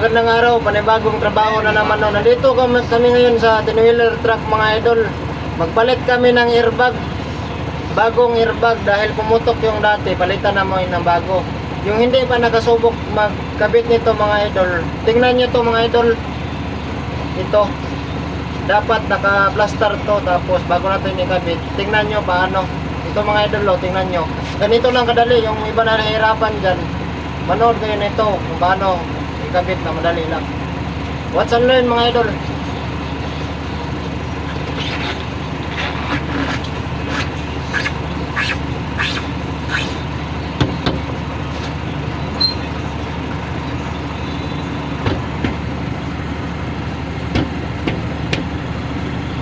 Magandang araw, panibagong trabaho na naman. No. Nandito kami ngayon sa 10-wheeler truck mga idol. Magpalit kami ng airbag. Bagong airbag dahil pumutok yung dati. Palitan naman ng bago. Yung hindi pa nakasubok magkabit nito mga idol. Tingnan nyo to mga idol. Ito. Dapat naka-plaster to tapos bago natin ikabit. Tingnan nyo paano. Ito mga idol, tingnan nyo. Ganito lang kadali. Yung iba na nahihirapan dyan. Manood kayo nito kung paano ikabit na madali lang. Watch and learn mga idol.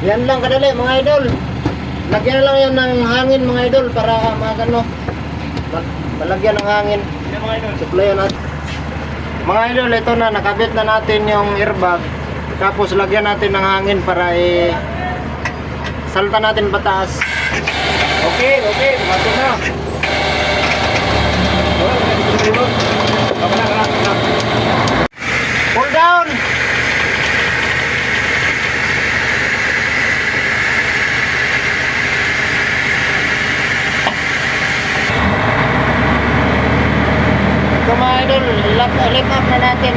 Yan lang kadali mga idol. Lagyan na lang yan ng hangin mga idol para malagyan ng hangin. Supplyan natin. Mga idol, ito na, nakabit na natin yung airbag. Tapos lagyan natin ng hangin para salta natin pataas. Okay, mati na. Pull down. Ito mga idol, lift up na natin.